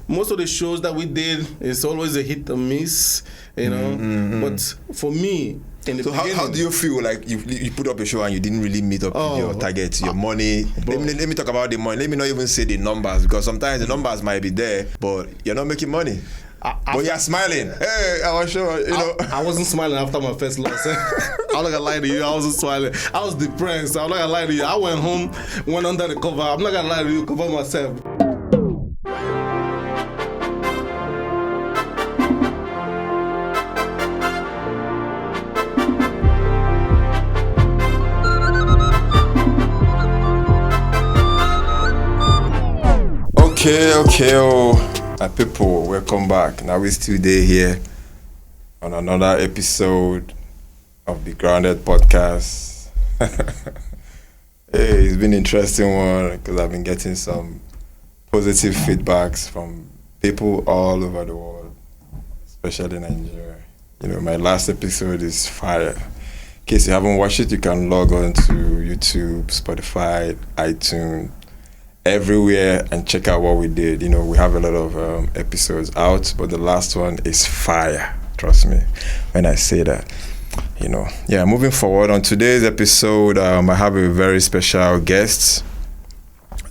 most of the shows that we did is always a hit or miss, But for me, so how do you feel like you put up a show and you didn't really meet up with your targets, your money? Let me talk about the money. Let me not even say the numbers, because sometimes the numbers might be there, but you're not making money. But you're smiling. Hey, I was sure, I wasn't smiling after my first loss. I'm not gonna lie to you, I wasn't smiling. I was depressed. I'm not gonna lie to you. I went home, went under the cover. I'm not gonna lie to you, cover myself. Okay, my people, welcome back. Now we still there here on another episode of BeGrounded podcast. Hey, it's been an interesting one because I've been getting some positive feedbacks from people all over the world, especially Nigeria. My last episode is fire. In case you haven't watched it, you can log on to YouTube, Spotify, iTunes, everywhere, and check out what we did. We have a lot of episodes out, but the last one is fire. Trust me when I say that. Moving forward on today's episode, I have a very special guest,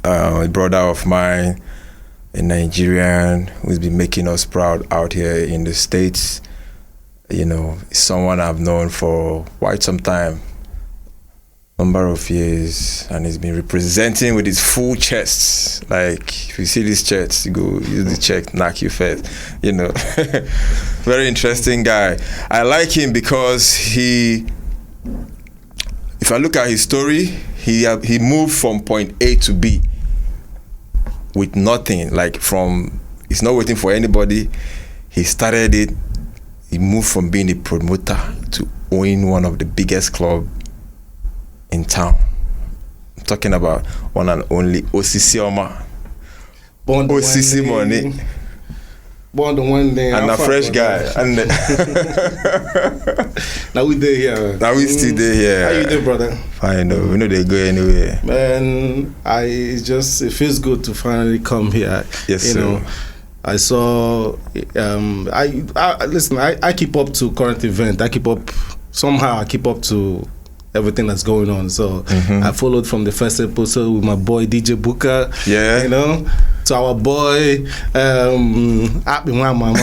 a brother of mine, a Nigerian who's been making us proud out here in the States. Someone I've known for quite some time, number of years, and he's been representing with his full chest. Like, if you see this chest, you go use the check, knock you first. Very interesting guy. I like him because if I look at his story, he moved from point A to B with nothing. He's not waiting for anybody. He started it. He moved from being a promoter to owning one of the biggest clubs in town. I'm talking about one and only Osisioma. Money. Born the one day. And a fresh guy. And now we there here. Now we still there here. How you doing, brother? Fine, no. We know they go anywhere. Man, it feels good to finally come here. Yes, sir. I saw. I keep up to current event. I keep up to everything that's going on. So I followed from the first episode with my boy DJ Booker. Yeah. To our boy Happy Mama.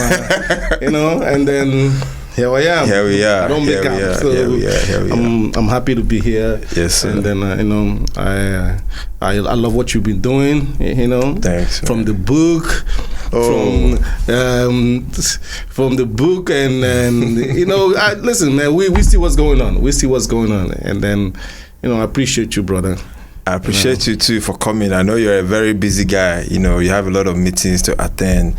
And then here I am. Here we are. I don't make up. So here we are. I'm happy to be here. Yes, sir. And then I love what you've been doing. Thanks. From the book. From the book and listen, man, we see what's going on. And then I appreciate you, brother. I appreciate you too for coming. I know you're a very busy guy. You have a lot of meetings to attend.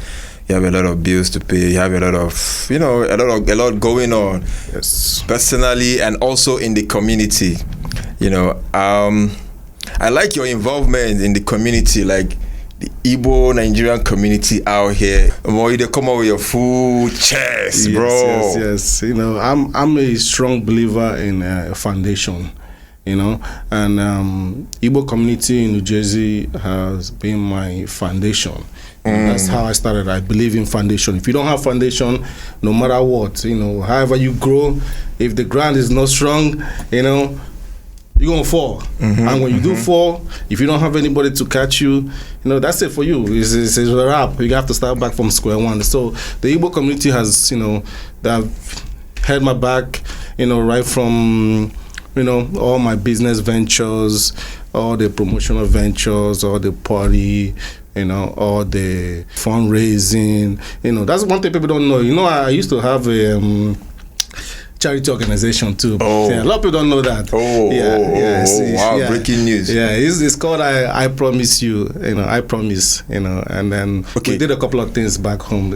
You have a lot of bills to pay. You have a lot of a lot going on. Yes. Personally and also in the community. I like your involvement in the community, like the Igbo Nigerian community out here. You come out with your full chest, bro. Yes. I'm a strong believer in a foundation. And Igbo community in New Jersey has been my foundation. That's how I started. I believe in foundation. If you don't have foundation, no matter what, however you grow, if the ground is not strong, you're gonna fall. And when you do fall, if you don't have anybody to catch you, that's it for you. It's a wrap. You have to start back from square one. So the Igbo community has, they've had my back, right from all my business ventures, all the promotional ventures, all the party, all the fundraising. That's one thing people don't know. I used to have a charity organization too. A lot of people don't know that. Wow, breaking news. Yeah, it's called I Promise You. I promise. And then we did a couple of things back home.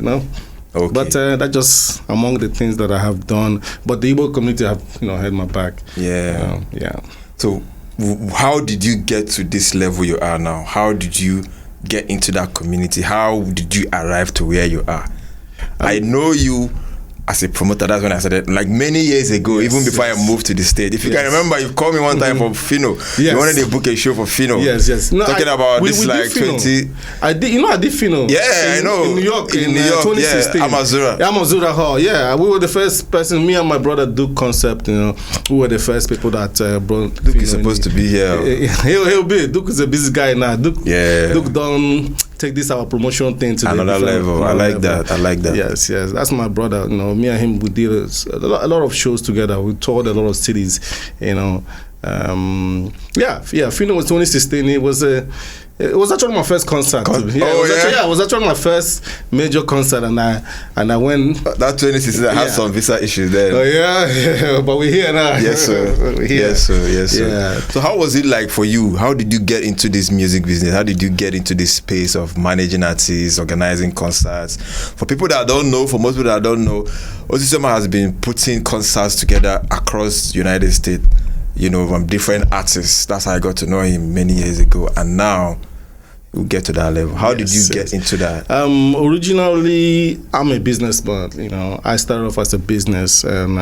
Okay. But that's just among the things that I have done. But the Igbo community have, had my back. Yeah. Yeah. So, how did you get to this level you are now? How did you get into that community? How did you arrive to where you are? I know you as a promoter. That's when I started, like many years ago, even before I moved to the state. If you can remember, you called me one time for Fino. You wanted to book a show for Fino. Yes. No, talking about we like 20. I did Fino. Yeah, I know. In New York, in New York, 2016. Yeah, Amazura Hall. Yeah, we were the first person. Me and my brother Duke Concept. We were the first people that brought. Duke is supposed to be here. He'll be. Duke is a busy guy now. Duke don't take this our promotion thing to another level. I like that. Yes. That's my brother. Me and him, we did a lot of shows together. We toured a lot of cities. Fino was 2016. It was actually my first concert. It was actually my first major concert, and I went. That 2016, I had some visa issues then. But we're here now. Yes, sir. Yes, sir. Yeah. So how was it like for you? How did you get into this music business? How did you get into this space of managing artists, organizing concerts? For people that don't know, for most people that don't know, Osisioma has been putting concerts together across the United States. From different artists. That's how I got to know him many years ago, and now we get to that level. How did you get into that? Originally, I'm a businessman. I started off as a business, and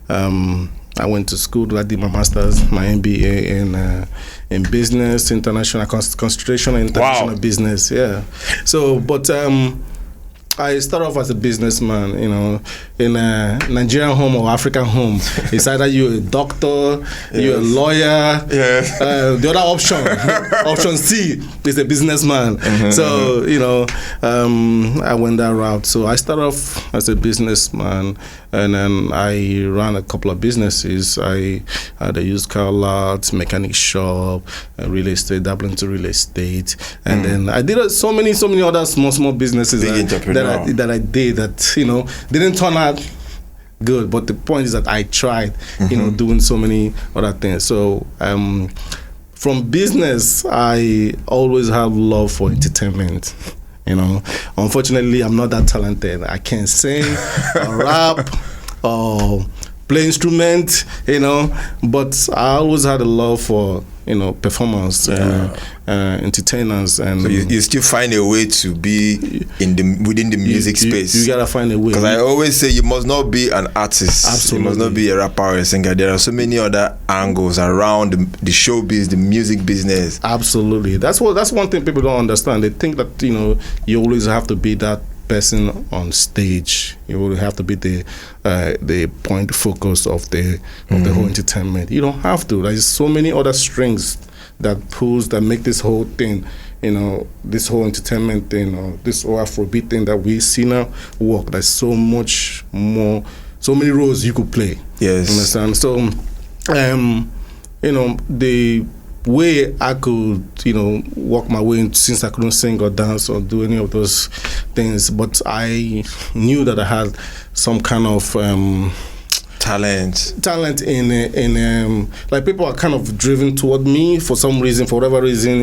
I went to school. I did my master's, my MBA in business, international concentration, and international business. Yeah. So, but I started off as a businessman, in a Nigerian home or African home. It's either you're a doctor, you're a lawyer. The other option C, is a businessman. So, I went that route. So I started off as a businessman, and then I ran a couple of businesses. I had a used car lot, mechanic shop, real estate, dabbling into real estate. And then I did so many other small businesses that I did that, didn't turn out good. But the point is that I tried, doing so many other things. So from business, I always have love for entertainment. Unfortunately, I'm not that talented. I can't sing or rap or play instrument, but I always had a love for performance and entertainers. And so you still find a way to be within the music space. You gotta find a way. Because I always say you must not be an artist. Absolutely. You must not be a rapper or a singer. There are so many other angles around the showbiz, the music business. Absolutely. That's one thing people don't understand. They think that you always have to be that person on stage. You will have to be the point focus of the whole entertainment. You don't have to. There's so many other strings that make this whole thing, this whole entertainment thing, or this whole Afrobeat thing that we see now work. There's so much more, so many roles you could play. Yes. Understand? So, the way I could, work my way in, since I couldn't sing or dance or do any of those things, but I knew that I had some kind of talent in like people are kind of driven toward me for some reason, for whatever reason,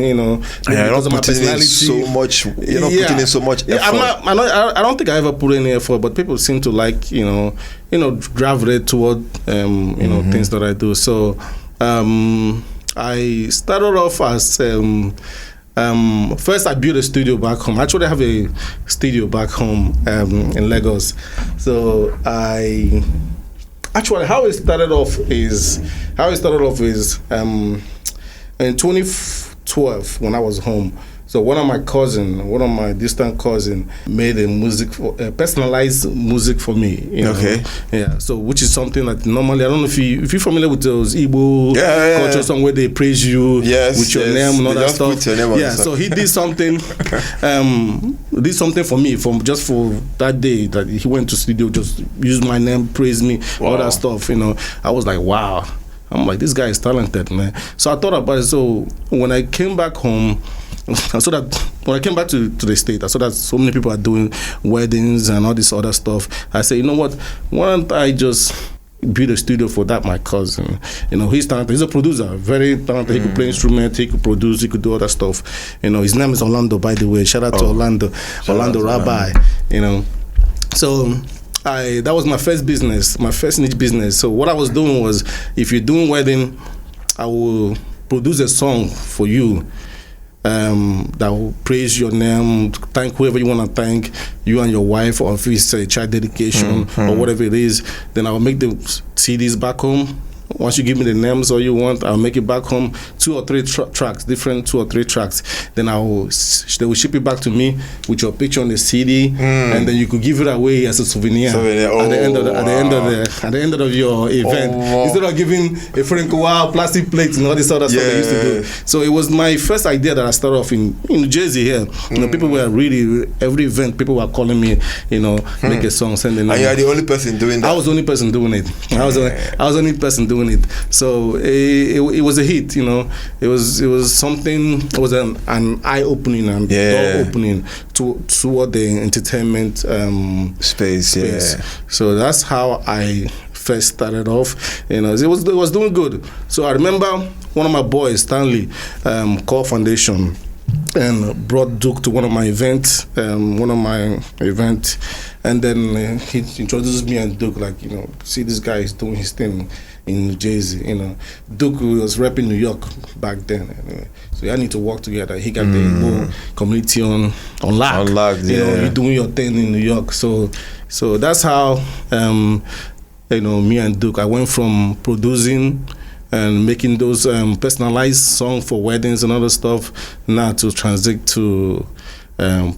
because of my personality. So much, you're not putting in so much effort. I don't think I ever put any effort, but people seem to like, gravitate toward, things that I do. So, I started off as first I built a studio back home. Actually, I have a studio back home in Lagos. So how it started off is in 2012 when I was home. So one of my distant cousin made personalized music for me. Okay. Yeah. So which is something that normally, I don't know if you're familiar with those Igbo culture song where they praise you with your name and all that stuff. Put your name on so he did something, for me for that day that he went to studio, just used my name, praised me, all that stuff. I was like, wow. I'm like, this guy is talented, man. So I thought about it. So when I came back home, I saw that when I came back to the state, I saw that so many people are doing weddings and all this other stuff. I said, you know what? Why don't I just build a studio for that? My cousin, he's talented. He's a producer, very talented. He could play instruments, he could produce, he could do other stuff. His name is Orlando, by the way. Shout out to Orlando Rabbi. So that was my first business, my first niche business. So what I was doing was, if you're doing wedding, I will produce a song for you. that will praise your name, thank whoever you want to thank, you and your wife, or if it's a child dedication or whatever it is. Then I'll make the CDs back home. Once you give me the names all you want, I'll make it back home, 2 or 3 tracks, different 2 or 3 tracks. Then they will ship it back to me with your picture on the CD, and then you could give it away as a souvenir at the end of your event. Instead of giving a frank plastic plates and all this other stuff they used to do. So it was my first idea that I started off in New Jersey here. You know, people were really, every event people were calling me, you know, make a song, sending it. And you are the only person doing that? I was the only person doing it. I was the only person doing it. So it was a hit, you know. It was something. It was an eye opening and door opening toward the entertainment space. Yeah. So that's how I first started off. You know, it was doing good. So I remember one of my boys, Stanley, called Foundation and brought Duke to one of my events. And then he introduced me and Duke, like, you know, see, this guy is doing his thing in New Jersey, you know. Duke was repping New York back then, anyway. So I need to work together. He got the Igbo community on lock. You know, you're doing your thing in New York. So that's how, you know, me and Duke, I went from producing and making those personalized songs for weddings and other stuff, now to transit to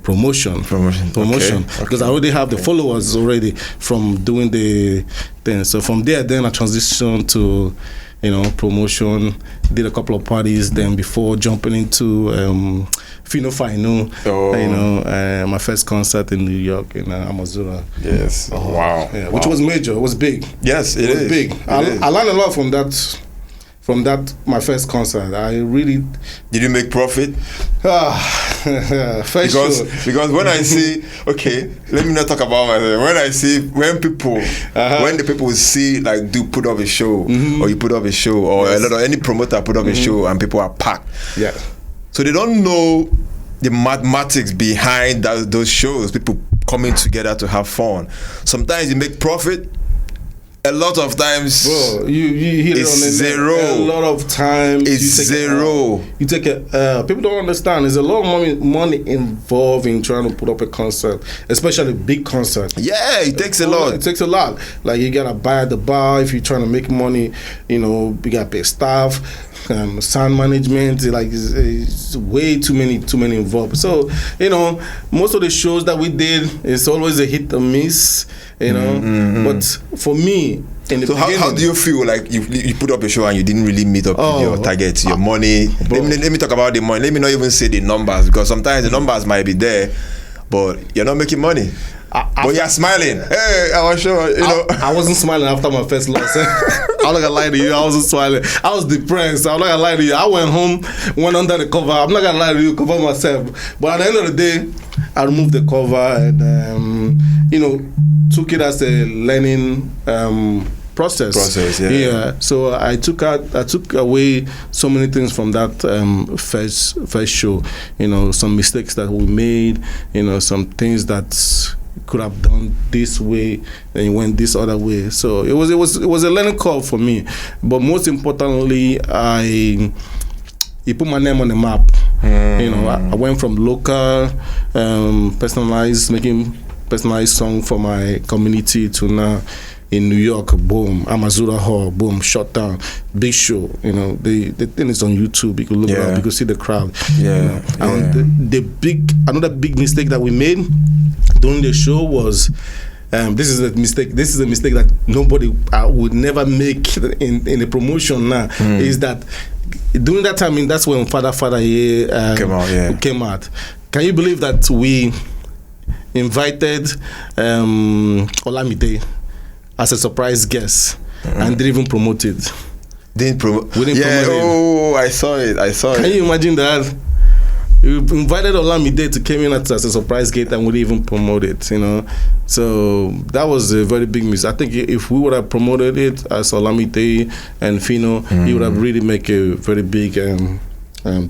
promotion. Because I already have the followers already from doing the thing. So from there, then I transitioned to, you know, promotion. Did a couple of parties then before jumping into Fino, you know, my first concert in New York in Amazura. Yes. Wow. Yeah, which was major. It was big. Yes, it is big. I learned a lot from that. From that, my first concert, I really... Did you make profit? Because when I see... Okay, let me not talk about myself. When I see... When the people see, like, do put up a show, or you put up a show, or any promoter put up a show, and people are packed. Yeah. So they don't know the mathematics behind those shows, people coming together to have fun. Sometimes you make profit, a lot of times, bro, you hit it on the zero. A lot of times, it's zero. You take it. People don't understand. There's a lot of money involved in trying to put up a concert, especially a big concert. Yeah, it takes a lot. It takes a lot. Like, you gotta buy at the bar if you're trying to make money. You know, you gotta pay staff, sound management. Like, it's way too many involved. So, you know, most of the shows that we did, it's always a hit or miss. You know, but for me, in the beginning, how do you feel like you put up a show and you didn't really meet up with your targets, your money? Let me talk about the money. Let me not even say the numbers, because sometimes the numbers might be there, but you're not making money. But you're smiling. Hey, I was sure, you know. I wasn't smiling after my first loss. I'm not gonna lie to you, I wasn't smiling. I was depressed. I'm not gonna lie to you. I went home, went under the cover. I'm not gonna lie to you, cover myself. But at the end of the day, I removed the cover and, you know, took it as a learning process. Yeah. So I took away so many things from that first show. You know, some mistakes that we made. You know, some things that could have done this way and it went this other way. So it was a learning curve for me. But most importantly, it put my name on the map. You know, I went from local, making personalized song for my community to now in New York, boom, Amazura Hall, boom, shut down, big show. You know, the thing is on YouTube. You can look it up, you can see the crowd. Yeah. You know? And another big mistake that we made during the show was, this is a mistake that nobody would never make in a promotion now, is that during that time, that's when Father came out. Can you believe that we invited Olamide as a surprise guest and didn't even promote it? We didn't promote it. Oh, I saw it. Can you imagine that? We invited Olamide to come in as a surprise guest and we didn't even promote it, you know. So that was a very big miss. I think if we would have promoted it as Olamide and Fino, it would have really made a very big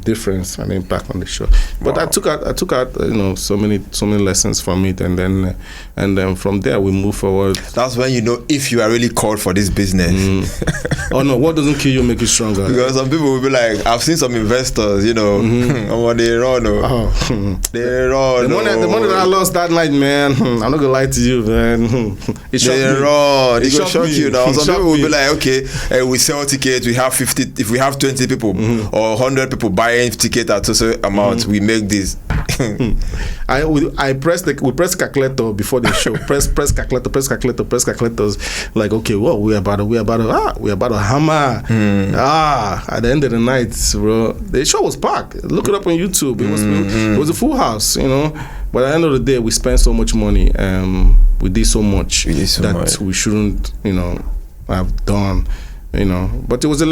difference and impact on the show. But I took out so many lessons from it, and then from there we move forward. That's when you know if you are really called for this business. Oh no, what doesn't kill you make you stronger. Because some people will be like, I've seen some investors, they run. They run. The money that I lost that night, man. I'm not gonna lie to you, man. It shocked me. Run. It will shock you now. Some people will be like, okay, we sell tickets. We have 50. If we have 20 people or 100 people buying ticket at a certain amount, we make this. We press calculator before the show. press calculators. Like, okay, well, we about to hammer. At the end of the night, bro, the show was packed. Look it up on YouTube. It was a full house, But at the end of the day, we spent so much money. We did so much that we shouldn't, have done. But it was a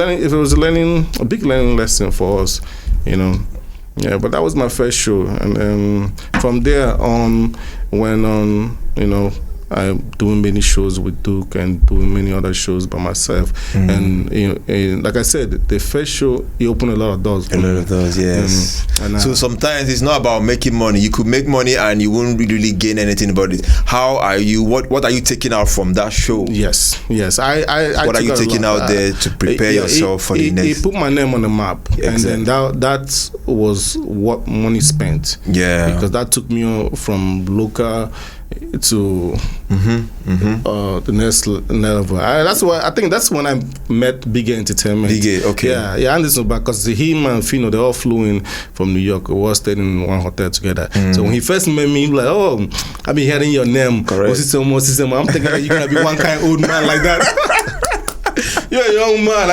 big learning lesson for us, Yeah, but that was my first show, and from there on, went on, I'm doing many shows with Duke and doing many other shows by myself. And like I said, the first show, he opened a lot of doors. Yes. So sometimes it's not about making money. You could make money and you wouldn't really gain anything about it. How are you? What are you taking out from that show? Yes. What are you taking out there to prepare yourself for the next? He put my name on the map, and then that was what money spent. Yeah, because that took me from local to the next level. I think that's when I met Bigger Entertainment. Bigger, okay. Yeah, and this was back because him and Fino, they all flew in from New York. We all stayed in one hotel together. So when he first met me, he was like, "Oh, I've been hearing your name, Osisioma. I'm thinking that you're gonna be one kind of old man like that." You're a young man.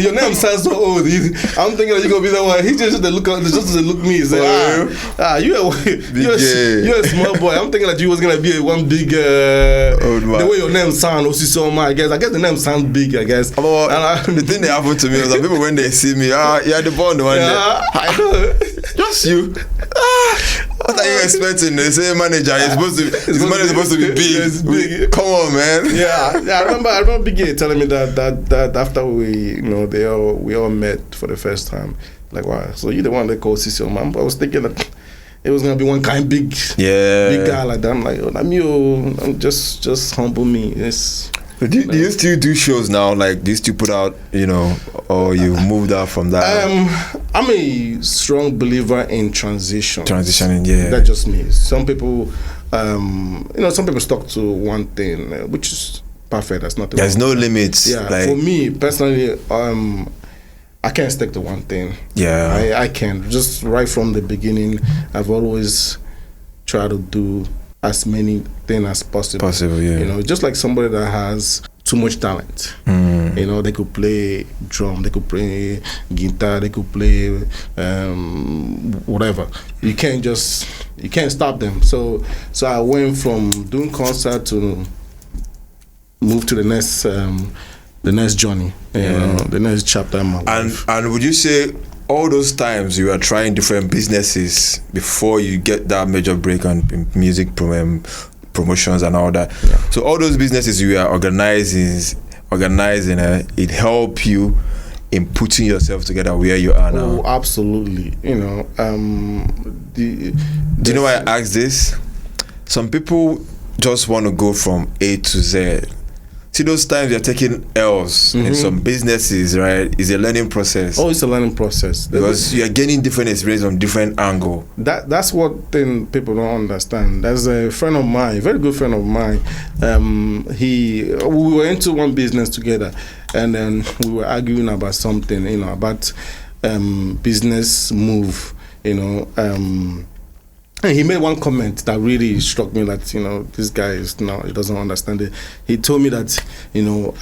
Your name sounds so old. I'm thinking that you're gonna be the one. He just look me and say, you're a small boy. I'm thinking that you was gonna be one big old man. The way your name sounds, Osisioma, I guess the name sounds big. I guess. The thing that happened to me was that people when they see me, you're the bond one. I know. Just you. What are you expecting? They say manager is supposed to be big. It's big. Come on, man. Yeah. I remember Biggie telling me that after we all met for the first time. Like, wow, so you're the one that called Osisioma. I was thinking that it was gonna be one kind big guy like that. I'm like, I'm just humble me. Yes. Do you still do shows now? Like, do you still put out, or you moved out from that? I'm a strong believer in transitioning. Yeah, that's just me. Some people, some people stuck to one thing, which is perfect. That's not. There's no limits. Yeah, for me personally, I can't stick to one thing. Yeah, I can't. Just right from the beginning, I've always tried to do as many things as possible. Yeah. Just like somebody that has too much talent. They could play drum, they could play guitar, they could play whatever. You can't stop them. So I went from doing concert to move to the next journey, the next chapter in my life. And would you say all those times you are trying different businesses before you get that major break on music promotions and all that? Yeah. So all those businesses you are organizing, it help you in putting yourself together where you are now. Oh, absolutely. Do you know why I ask this? Some people just want to go from A to Z. See, those times you're taking L's in some businesses, right? It's a learning process. Oh, it's a learning process. Because you're getting different experience from different angle. That's what thing people don't understand. There's a friend of mine, a very good friend of mine. We were into one business together, and then we were arguing about something, about business move, And he made one comment that really struck me that, this guy he doesn't understand it. He told me that,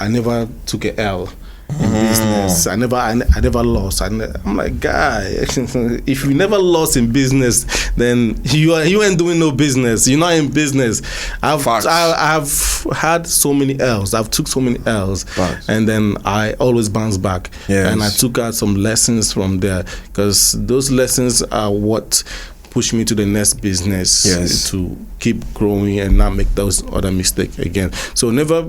I never took a L in business. I never lost. I'm like, guy, if you never lost in business, then you ain't doing no business. You're not in business. I've had so many L's. I've took so many L's. Facts. And then I always bounce back. Yes. And I took out some lessons from there, because those lessons are what push me to the next business, to keep growing and not make those other mistakes again. So never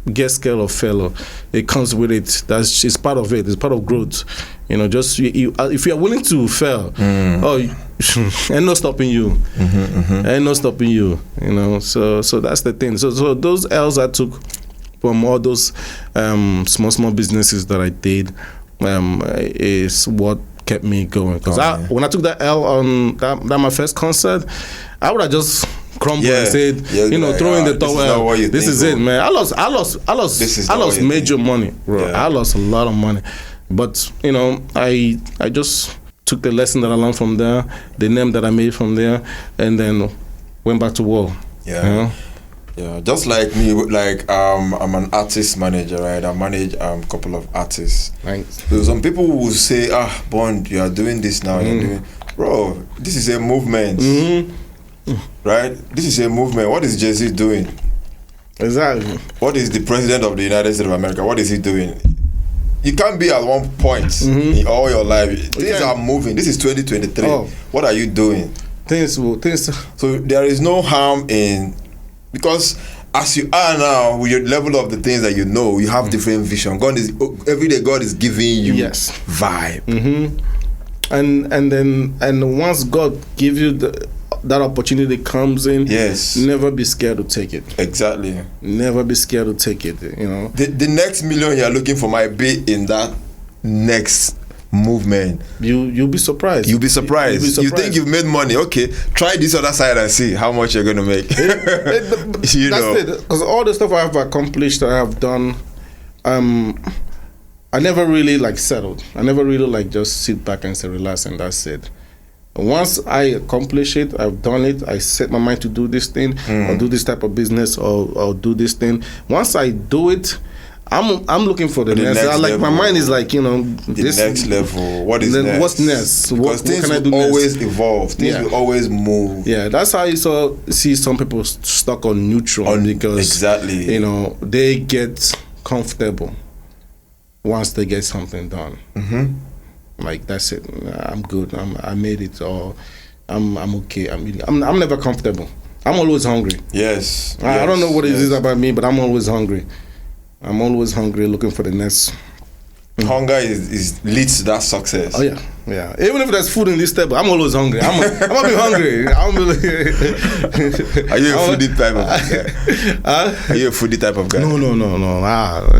get scared of failure. It comes with it. It's part of it. It's part of growth. Just if you are willing to fail, ain't no stopping you. Ain't no stopping you. So that's the thing. So those L's I took from all those small businesses that I did is what kept me going. Because when I took that L on that my first concert, I would have just crumbled and said, throw in the towel. This is it, man. I lost major money, bro. I lost a lot of money. But I just took the lesson that I learned from there, the name that I made from there, and then went back to war. Yeah, just like me, I'm an artist manager, right? I manage a couple of artists. Thanks. So some people will say, Bond, you are doing this now. You're doing, bro, this is a movement, right? This is a movement. What is Jay-Z doing? Exactly. What is the president of the United States of America? What is he doing? You can't be at one point in all your life. Things are moving. This is 2023. What are you doing? Things. So there is no harm in, because as you are now, with your level of the things that you have different vision. Every day God is giving you vibe. And once God gives you that opportunity comes in, never be scared to take it. Exactly. Never be scared to take it. The next million you're looking for might be in that next movement. You'll be surprised. You'll be surprised. You think you've made money? Okay, try this other side and see how much you're going to make. That's it. Because all the stuff I have accomplished, I have done. I never really settled. I never really just sit back and say relax and that's it. Once I accomplish it, I've done it, I set my mind to do this thing, or do this type of business, or do this thing. Once I do it, I'm looking for the next. My mind is the next level. What is next? What's next? Because things will always evolve. Things will always move. Yeah, that's how you see some people stuck on neutral because they get comfortable once they get something done. That's it. I'm good. I made it, or I'm okay. I'm never comfortable. I'm always hungry. Yes. I don't know what it is about me, but I'm always hungry. I'm always hungry, looking for the next. Hunger is leads to that success. Oh yeah. Even if there's food in this table, I'm always hungry. I'm gonna be hungry. Are you a foodie type of guy? Are you a foodie type of guy? No. You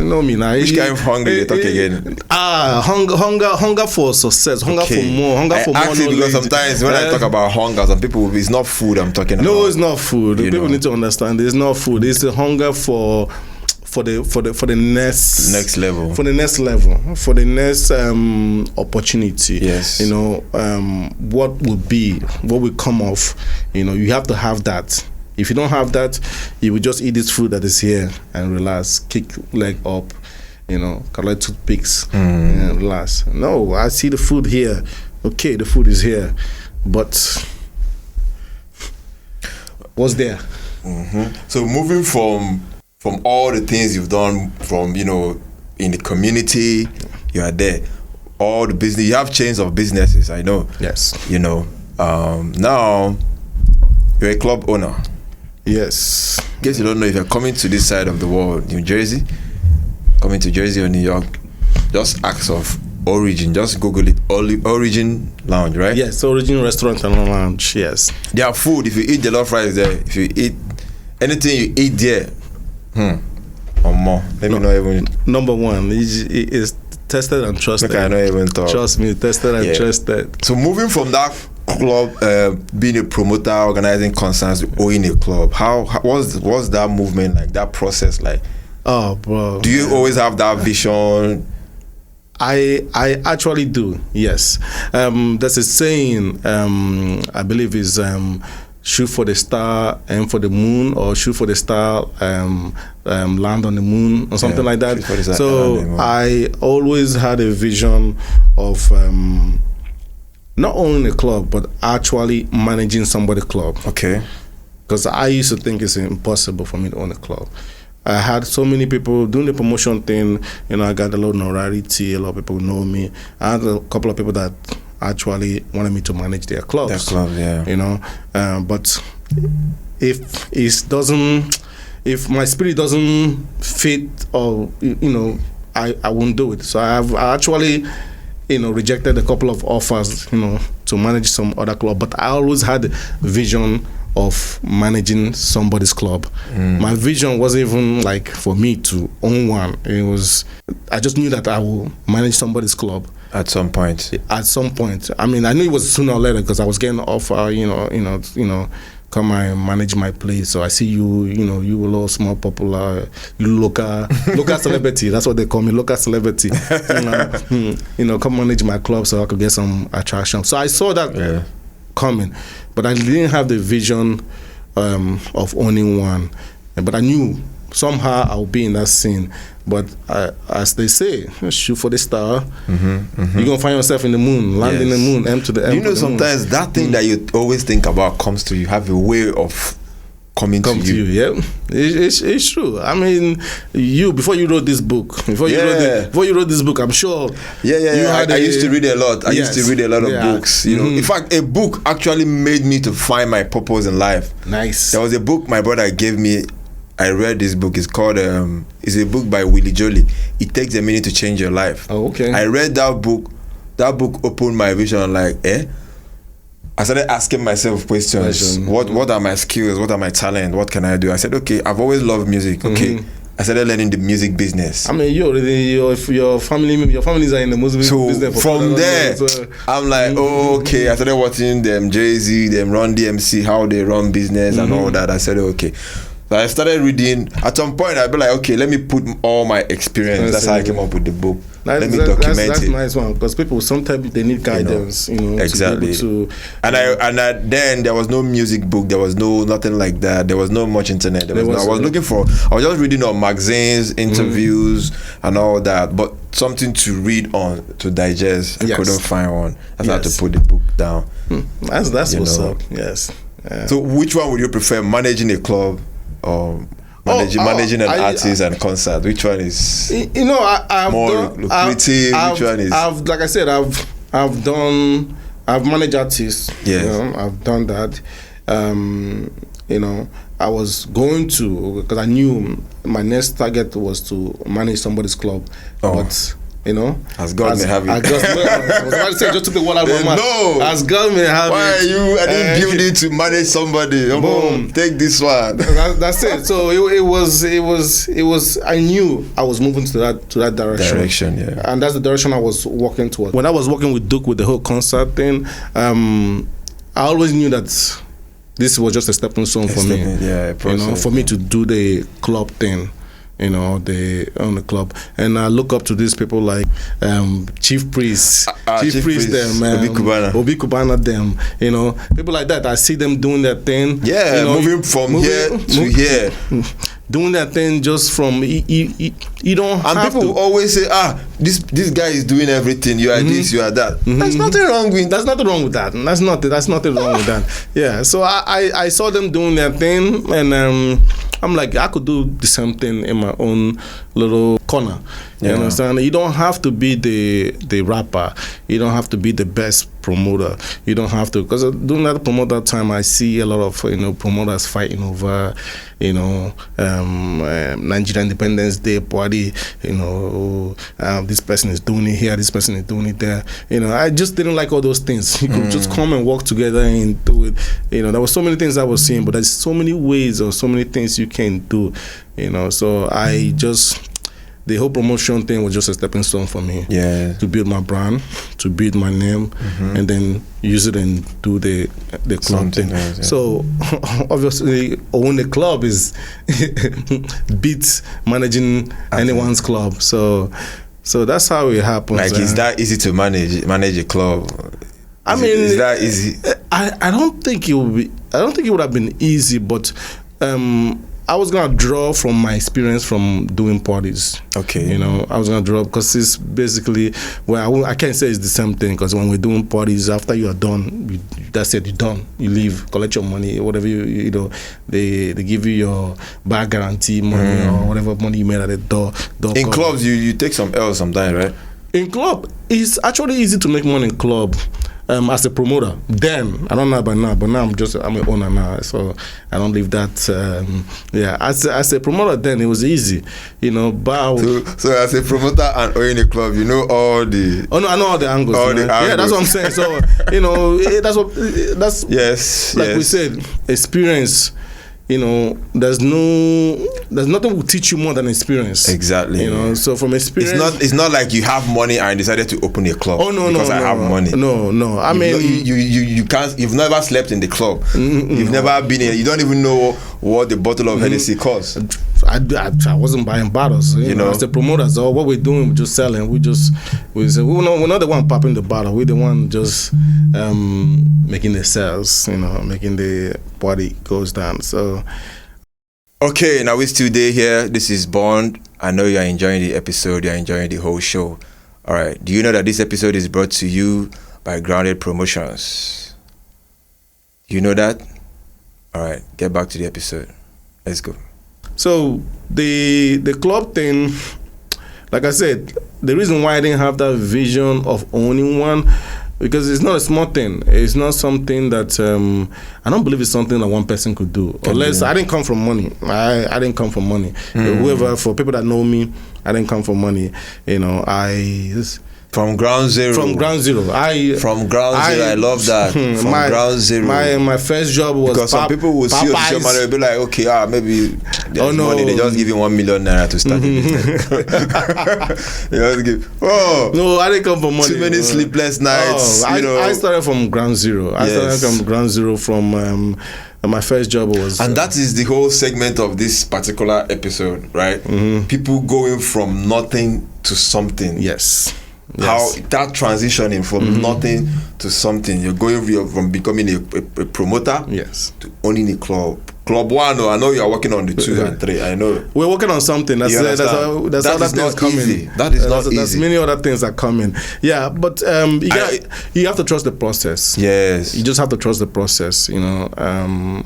know me now. Which kind of hunger you talk again? Hunger for success. Hunger for more. Hunger for more knowledge. Because sometimes when I talk about hunger, some people will be, it's not food I'm talking about. No, it's not food. People need to understand. It's not food. It's the hunger for the next level, for the next opportunity. Yes. What will come off. You have to have that. If you don't have that, you will just eat this food that is here and relax, kick leg up, collect toothpicks and relax. No, I see the food here. Okay, the food is here, but what's there? So moving from all the things you've done, from in the community, you are there. All the business, you have chains of businesses, I know. Yes. Now you're a club owner. Yes. Guess you don't know if you're coming to this side of the world, New Jersey, coming to Jersey or New York, just ask of Origin. Just Google it. Origin Lounge, right? Yes, Origin Restaurant and Lounge. Yes. Their food. If you eat jollof rice there, if you eat anything you eat there, or more. Let me not even. Number one is tested and trusted. I don't even talk. Trust me, tested and trusted. So moving from that club, being a promoter, organizing concerts, owning a club, how was that movement like? That process like? Oh, bro. Do you always have that vision? I actually do. Yes. There's a saying. I believe is. Shoot for the star, aim for the moon, or shoot for the star, land on the moon, or something like that. So I always had a vision of not owning a club, but actually managing somebody's club. Okay. Because I used to think it's impossible for me to own a club. I had so many people doing the promotion thing. I got a lot of notoriety. A lot of people know me. I had a couple of people that actually wanted me to manage their clubs. Their club, yeah. But if it doesn't, if my spirit doesn't fit, or I won't do it. So I actually rejected a couple of offers, to manage some other club. But I always had a vision of managing somebody's club. My vision wasn't even like for me to own one. It was, I just knew that I will manage somebody's club at some point. I mean, I knew it was sooner or later because I was getting offer, come and manage my place. So I see you, you a little small popular, you local celebrity. That's what they call me, local celebrity. Come manage my club so I could get some attraction. So I saw that coming, but I didn't have the vision of owning one. But I knew somehow I'll be in that scene. But as they say, shoot for the star. You're gonna find yourself in the moon, land in the moon, M to the M. Sometimes that thing that you always think about comes to you, have a way of coming to you. Yeah, it's true. I mean, before you wrote this book, before you wrote this book, I'm sure. I used to read a lot. I used to read a lot of books. In fact, a book actually made me to find my purpose in life. Nice. There was a book my brother gave me. I read this book. It's called it's a book by Willie Jolie. It takes a minute to change your life. Oh, okay. I read that book. That book opened my vision. I started asking myself questions. What are my skills? What are my talent? What can I do? I said, okay, I've always loved music. Okay. I started learning the music business. I mean, your families are in the music business. From there, I'm like, okay. I started watching them Jay-Z, them Run DMC, how they run business and all that. I said, okay. So I started reading. At some point, I'd be like, okay, let me put all my experience. That's how I came up with the book. Let me document that's it. That's a nice one, because people sometimes they need guidance, exactly. To be able to, then there was no music book. There was nothing like that. There was no much internet. I was just reading on magazines, interviews, and all that. But something to read on, to digest. I couldn't find one. I had to put the book down. That's what's up. Yes. So which one would you prefer, managing a club or managing an artist and concert? Which one is more lucrative? Which one is? Like I said, I've managed artists. Yes. I've done that. I was going to, because I knew my next target was to manage somebody's club, but. As God may have it. I was about to say, just took the word out of my mouth. No. As God may have it. Why are you? I didn't build it to manage somebody. Boom. Take this one. That's it. So it was. I knew I was moving to that direction. Yeah. And that's the direction I was walking towards. When I was working with Duke with the whole concert thing, I always knew that this was just a stepping stone for me. Yeah. For me to do the club thing. They own the club, and I look up to these people like Chief Priest, them, Obi Kubana, them, people like that. I see them doing their thing. Yeah, moving from here to here, doing that thing just from you don't. And have people to. Always say, this guy is doing everything. You are this, you are that. There's nothing wrong with. There's nothing wrong with that. That's nothing wrong with that. Yeah. So I saw them doing their thing, and I'm like, I could do the same thing in my own little corner. You understand? You don't have to be the rapper. You don't have to be the best promoter. You don't have to, because during that promoter time, I see a lot of promoters fighting over Nigerian Independence Day party. This person is doing it here, this person is doing it there. I just didn't like all those things. You could just come and work together and do it. There were so many things I was seeing, but there's so many ways or so many things you can do. So I just. The whole promotion thing was just a stepping stone for me. Yeah. To build my brand, to build my name, and then use it and do the club thing. Else, yeah. So obviously, owning a club is beats managing anyone's club. So that's how it happens. Like, is that easy to manage a club? Is that easy? I don't think it would be. I don't think it would have been easy, but. I was gonna draw from my experience from doing parties. Okay. I was gonna draw, because it's basically, I can't say it's the same thing, because when we're doing parties, after you are done, that's it, you're done. You leave, collect your money, whatever they give you your bag guarantee money or whatever money you made at the door. In clubs, you take some L sometimes, right? In club, it's actually easy to make money in club. as a promoter. Then I don't know about now, but now I'm an owner now, so I don't leave that. As a promoter, then it was easy, you know. But so as a promoter and owning a club, you know all the. Oh no, I know all the angles. Yeah, that's what I'm saying. So you know, that's yes. We said, experience. You know, there's nothing will teach you more than experience. Exactly. You know, so from experience, it's not like you have money and decided to open a club. Oh no, because I have money. No. I mean, you can't. You've never slept in the club. You've never been in. You don't even know what the bottle of Hennessy costs. I wasn't buying bottles. You know, as the promoters, what we're doing, we're just selling. We say we're not the one popping the bottle. We're the one just making the sales. You know, making the party goes down. So. Okay, now we're still there here. This is Bond. I know you're enjoying the episode. You're enjoying the whole show. All right. Do you know that this episode is brought to you by Grounded Promotions? You know that? All right. Get back to the episode. Let's go. So the club thing, like I said, the reason why I didn't have that vision of owning one, because it's not a small thing. It's not something that I don't believe it's something that one person could do. Unless I didn't come from money. I didn't come from money. Whoever, for people that know me, I didn't come from money. You know, From ground zero. From ground zero. I love that. From ground zero. My first job was because some people will see Osisioma and they'll be like, okay, maybe there's money. They just give you 1 million naira to start the business. They just give. No, I didn't come from money. Too many sleepless nights. I started from ground zero. I started from ground zero from. My first job was, and that is the whole segment of this particular episode, right? People going from nothing to something. Yes. How that transitioning from nothing to something, you're going from becoming a promoter, to owning a club. Club 1, I know you're working on the 2 and 3. I know we're working on something. That's other things coming. That is not easy. There's many other things that are coming. Yeah, but you have to trust the process. Yes, you just have to trust the process. You know,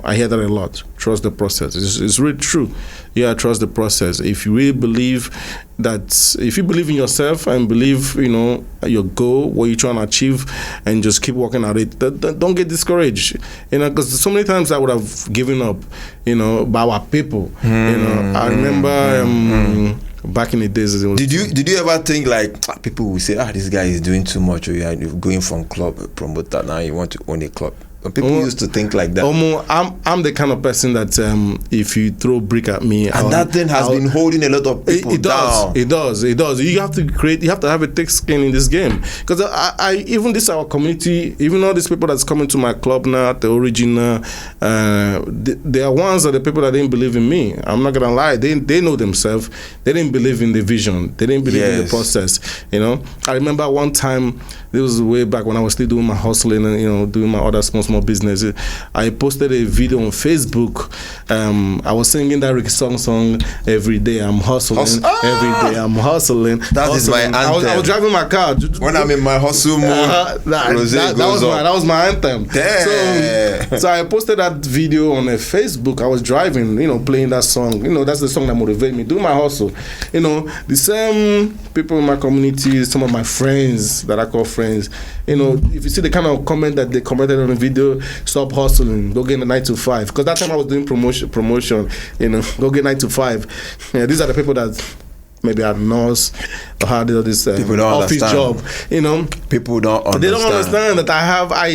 I hear that a lot. Trust the process. It's really true. Yeah, trust the process. If you really believe that, if you believe in yourself and believe, you know, your goal, what you're trying to achieve, and just keep working at it, don't get discouraged. You know, because so many times I would have given up, you know, by our people. You know, I remember back in the days. Did you ever think like people will say, this guy is doing too much, or you're going from club promoter now you want to own a club? People used to think like that. I'm the kind of person that if you throw brick at me, and that thing has been holding a lot of people down. It does. You have to have a thick skin in this game, because I even this our community, even all these people that's coming to my club now, the original, they are ones that the people that didn't believe in me. I'm not gonna lie. They know themselves. They didn't believe in the vision. They didn't believe in the process. You know, I remember one time. This was way back when I was still doing my hustling and, you know, doing my other small business. I posted a video on Facebook. I was singing that Ricky song every day. I'm hustling. Every day I'm hustling. That is my anthem. I was driving my car. When I'm in my hustle mode, that was my anthem. Damn. So I posted that video on Facebook. I was driving, you know, playing that song. You know, that's the song that motivated me. Doing my hustle. You know, the same people in my community, some of my friends that I call friends, you know, if you see the kind of comment that they commented on the video, stop hustling, go get a 9 to 5. Because that time I was doing promotion, you know, go get 9 to 5. Yeah, these are the people that maybe are nurse or had this office job, you know. People don't understand. They don't understand that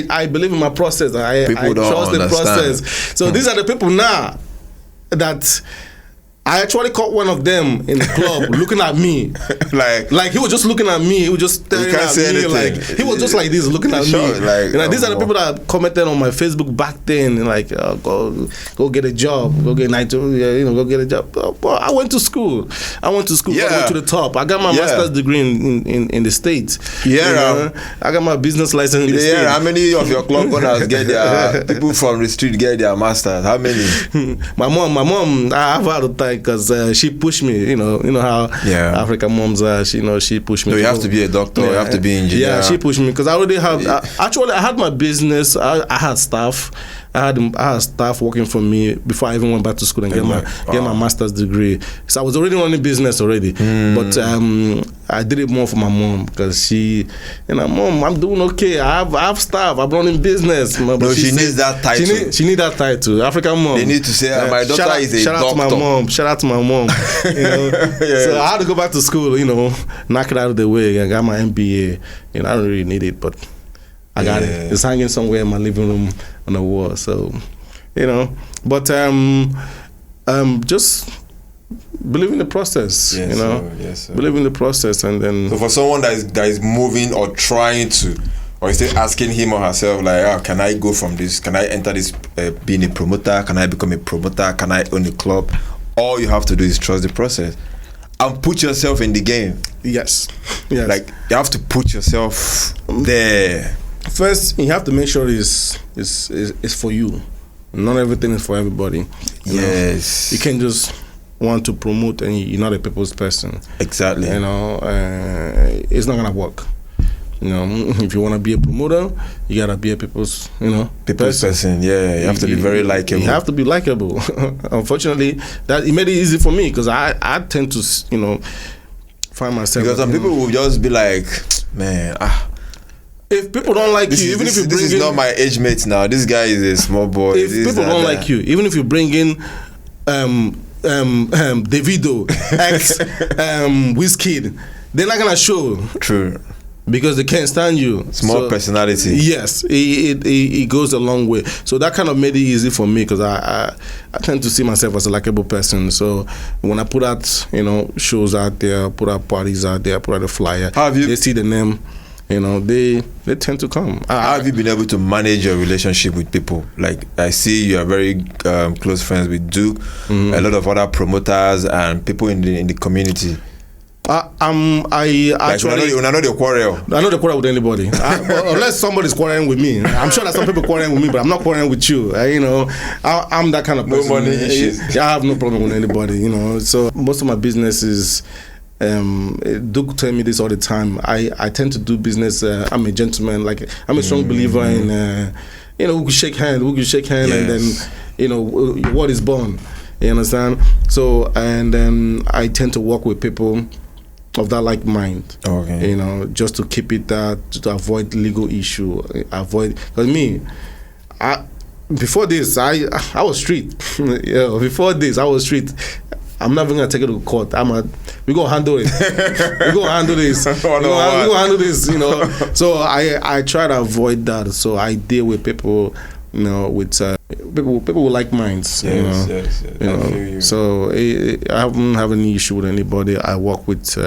I believe in my process. I trust the process. So these are the people now that I actually caught one of them in the club looking at me. like he was just looking at me. He was just staring at me. Anything. Like he was just like this looking at me. Like, you know, these are the people that commented on my Facebook back then. Like, go get a job. Go get go get a job. But I went to school. I went to the top. I got my master's degree in the States. Yeah. You know? I got my business license in the States. How many of your club owners get their people from the street get their masters? How many? My mom, I have had a time. Because she pushed me, you know how African moms are. She pushed me. So you have to be a doctor. You have to be an engineer. Yeah, she pushed me because I already have. I had my business. I had staff. I had staff working for me before I even went back to school and get my master's degree. So I was already running business already. But I did it more for my mom because she, Mom, I'm doing okay. I have staff. I'm running business. No, she needs that title. She need that title. African mom. They need to say, my daughter is a doctor. Shout out to my mom. So I had to go back to school. Knock it out of the way. I got my MBA. I don't really need it, but I got it. It's hanging somewhere in my living room on the wall. So, but just believe in the process. Yes, sir. Believe in the process, and then. So for someone that is moving or trying to, or is still asking him or herself, like, can I go from this? Can I enter this being a promoter? Can I become a promoter? Can I own a club? All you have to do is trust the process and put yourself in the game. Yes. Like you have to put yourself there. First, you have to make sure it's for you. Not everything is for everybody. Yes. You can't just want to promote and you're not a people's person. Exactly. It's not gonna work. If you want to be a promoter, you gotta be a people's person. Yeah, you have to be very likable. You have to be likable. Unfortunately, it made it easy for me because I tend to find myself, because some people will just be like, man, if people don't like you, even if you bring this is not my age mate now. This guy is a small boy. If people don't like you, even if you bring in Davido, Wizkid, they're not gonna show. True. Because they can't stand you. Small personality. Yes, it goes a long way. So that kind of made it easy for me because I tend to see myself as a likable person. So when I put out shows out there, put out parties out there, put out a flyer, they see the name, they tend to come. How have you been able to manage your relationship with people? Like I see you are very close friends with Duke, a lot of other promoters and people in the community. I actually. I know they quarrel. I know they quarrel with anybody, unless somebody's quarreling with me. I'm sure that some people quarreling with me, but I'm not quarreling with you. I'm that kind of person. No money issues. I have no problem with anybody. So most of my business is. Duke tell me this all the time. I tend to do business. I'm a gentleman. Like I'm a strong believer in. We can shake hands. And then what is born. You understand? So and then I tend to work with people of that like mind. Okay. Just to keep it to avoid legal issue, because before this I was street. Before this I was street. I'm not even gonna take it to court. We're gonna handle it. We're gonna handle this. We're gonna handle this. So I try to avoid that. So I deal with people. With people with like minds. Yes. So I haven't have any issue with anybody. I work with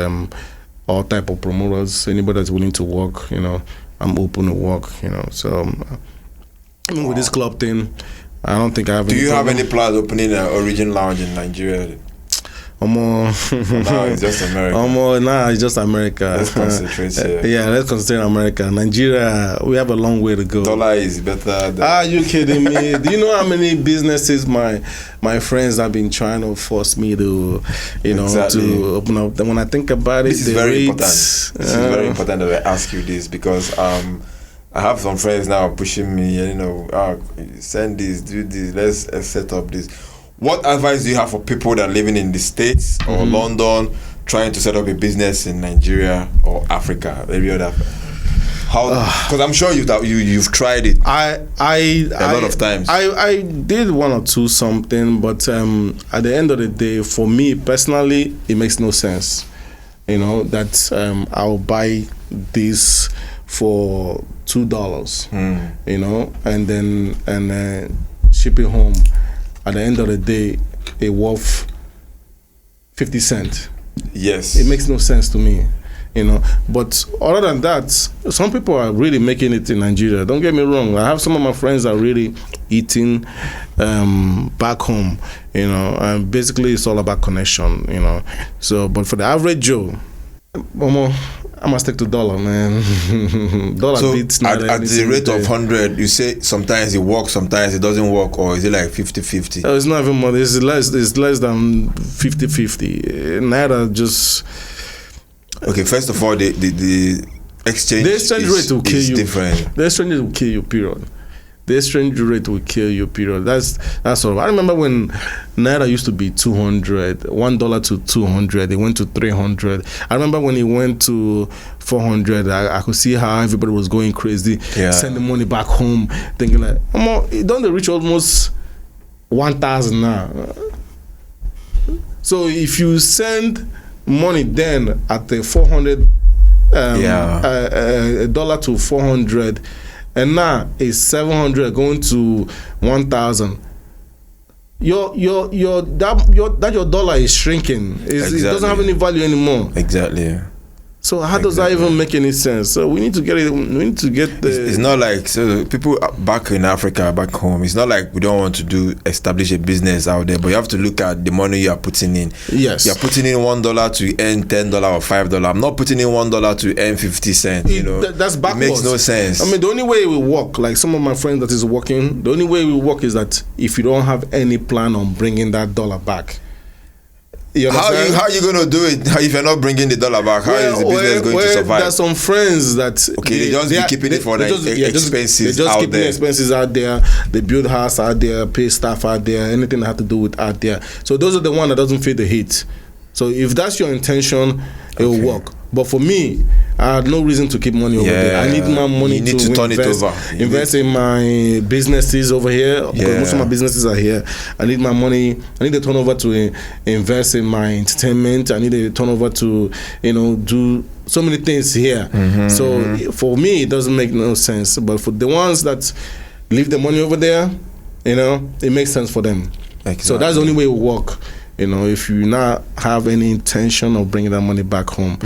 all type of promoters. Anybody that's willing to work, I'm open to work. So with this club thing, I don't think I have. Do you have any plans opening an Origin Lounge in Nigeria? No, it's just America. It's just America. Let's concentrate here. Yeah, let's concentrate on America. Nigeria, we have a long way to go. Dollar is better than... Are you kidding me? Do you know how many businesses my friends have been trying to force me to, to open up? When I think about it, this is very important. This is very important that I ask you this because I have some friends now pushing me, send this, do this, let's set up this. What advice do you have for people that are living in the States or London, trying to set up a business in Nigeria or Africa, maybe other? How? Because I'm sure you've tried it. A lot of times. I did one or two something, but at the end of the day, for me personally, it makes no sense. That I'll buy this for $2, and ship it home. At the end of the day, it worth 50 cents. Yes. It makes no sense to me, But other than that, some people are really making it in Nigeria. Don't get me wrong. I have some of my friends that are really eating back home, and basically it's all about connection, So, but for the average Joe, I must stick to dollar, man. Dollar beats at the rate of 100, you say sometimes it works, sometimes it doesn't work, or is it like 50-50? It's not even more. It's less than 50-50. Neither just. Okay, first of all, the exchange rate will kill you. Different. The exchange rate will kill you. Period. the exchange rate will kill you. Period. That's all. I remember when naira used to be 200, $1 to 200. It went to 300. I remember when it went to 400. I could see how everybody was going crazy, sending money back home, thinking like, don't they reach almost 1,000 now? So if you send money then at the 400, dollar to 400, and now it's 700 going to 1,000. Your dollar is shrinking. It doesn't have any value anymore. Exactly. So how does that even make any sense? So we need to get it. We need to get the. It's not like, so people back in Africa, back home. It's not like we don't want to establish a business out there, but you have to look at the money you are putting in. Yes, you are putting in $1 to earn $10 or $5. I'm not putting in $1 to earn 50 cents. You know, that's backwards. It makes no sense. I mean, the only way we work, like some of my friends that is working, the only way we work is that if you don't have any plan on bringing that dollar back. How are you going to do it if you're not bringing the dollar back? How is the business going to survive? There's some friends that they just be keeping it for expenses they just out keeping there. Expenses out there. They build house out there, pay staff out there, anything that have to do with out there. So those are the one that doesn't feel the heat. So if that's your intention, it will work. But for me, I had no reason to keep money over there. I need my money to turn it over. Invest in my businesses over here. Because most of my businesses are here. I need my money. I need the turnover to invest in my entertainment. I need a turnover to, do so many things here. So for me, it doesn't make no sense. But for the ones that leave the money over there, it makes sense for them. Exactly. So that's the only way it will work. If you not have any intention of bringing that money back home.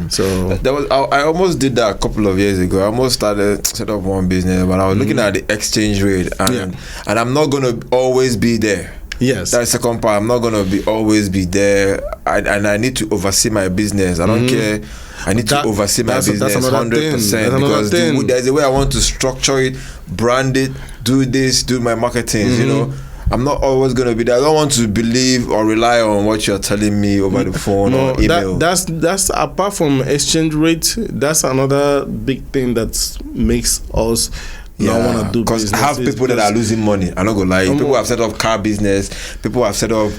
So I almost did that a couple of years ago. I almost set up one business, but I was looking at the exchange rate, and I'm not going to always be there. Yes, that's the second part. I'm not going to always be there, and I need to oversee my business. I don't care. I need to oversee my business 100% because there's a way I want to structure it, brand it, do this, do my marketing. I'm not always going to be there. I don't want to believe or rely on what you're telling me over the phone or email. That's apart from exchange rate, that's another big thing that makes us not want to do business. Because I have people that are losing money. I'm not going to lie. People have set up car business. People have set up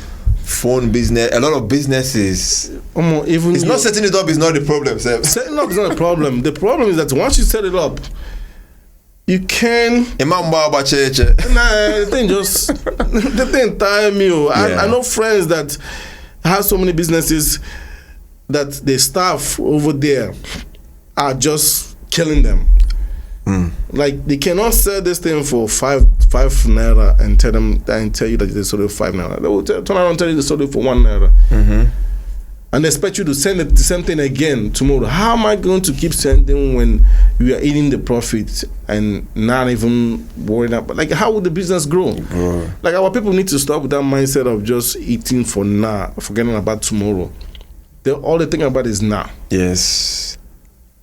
phone business. A lot of businesses. It's not setting it up is not the problem. Setting up is not the problem. The problem is that once you set it up, you can. The thing tire me. I know friends that have so many businesses that the staff over there are just killing them. Like they cannot sell this thing for five naira and tell you that they sold it for 5 naira. They will turn around and tell you they sold it for 1 naira. And expect you to send it the same thing again tomorrow. How am I going to keep sending when we are eating the profit and not even worrying about, like, how would the business grow? Like, our people need to stop with that mindset of just eating for now, forgetting about tomorrow. All they think about is now. Yes.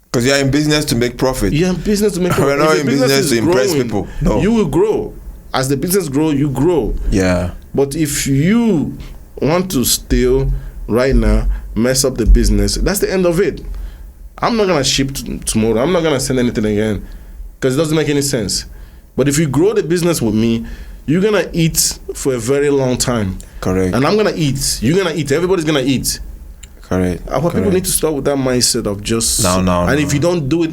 Because you're in business to make profit. You're in business to make profit. We're not in business to impress people. No. You will grow. As the business grows, you grow. Yeah. But if you want to steal right now, mess up the business, that's the end of it. I'm not going to ship tomorrow. I'm not going to send anything again because it doesn't make any sense. But if you grow the business with me, you're going to eat for a very long time. Correct. And I'm going to eat. You're going to eat. Everybody's going to eat. Correct. Our people need to start with that mindset of just... And if you don't do it,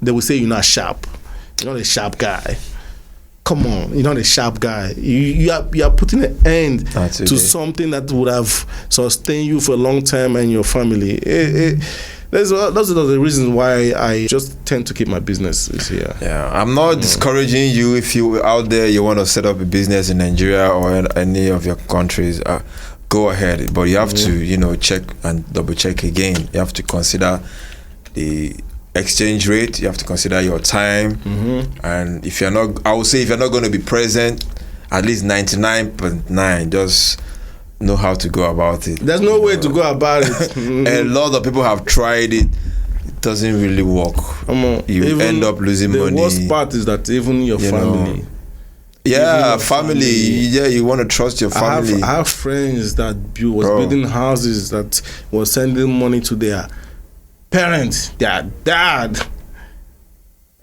they will say you're not sharp. You're not a sharp guy. Come on, you're not a sharp guy. You are putting an end to something that would have sustained you for a long time and your family. Those are the reasons why I just tend to keep my businesses here. Yeah, I'm not discouraging you if you out there you want to set up a business in Nigeria or any of your countries. Go ahead, but you have to check and double check again. You have to consider the exchange rate. You have to consider your time, and if you're not, I would say if you're not going to be present, at least 99.9, just know how to go about it. There's no way to go about it. A lot of people have tried it. It doesn't really work. You end up losing money. The worst part is that even your family. Family. Yeah, you want to trust your family. I have friends that was building houses that was sending money to their parents, their dad,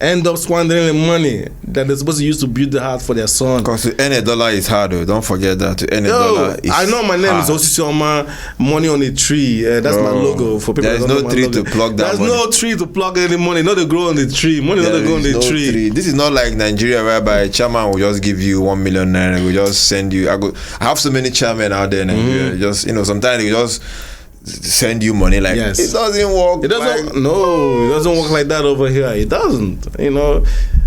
end up squandering the money that they're supposed to use to build the house for their son. Because to earn $1 is hard, though. Don't forget that. To earn $1 is I know my name hard. is Osisioma, money on a tree. That's my logo for people. There's that don't no know tree my logo. to plug that There's money. no tree to plug any money. Not to grow on the tree. Money not to grow on the tree. This is not like Nigeria, whereby a chairman will just give you 1 million naira. Will just send you. I have so many chairmen out there in Nigeria. Just sometimes they just send you money like yes. It doesn't work. It doesn't. No, it doesn't work like that over here. It doesn't.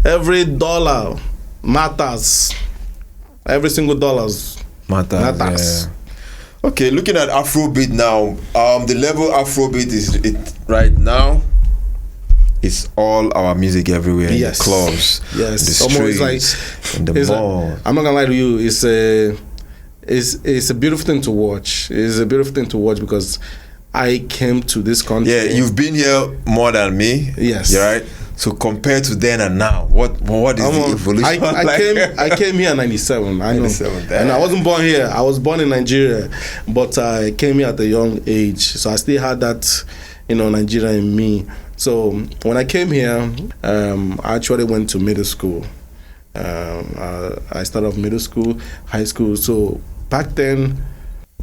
Every dollar matters. Every single dollar matters. Yeah. Okay, looking at Afrobeat now. The level Afrobeat is right now. It's all our music everywhere. Yes. In the clubs. Yes. The streets. In the mall. I'm not gonna lie to you. It's a beautiful thing to watch. It's a beautiful thing to watch because I came to this country. Yeah, you've been here more than me. Yes. You're right. So compared to then and now, what is the evolution? I came here in 97. I know. 97, and I wasn't born here. I was born in Nigeria, but I came here at a young age. So I still had that, Nigeria in me. So when I came here, I actually went to middle school. I started off middle school, high school. So back then,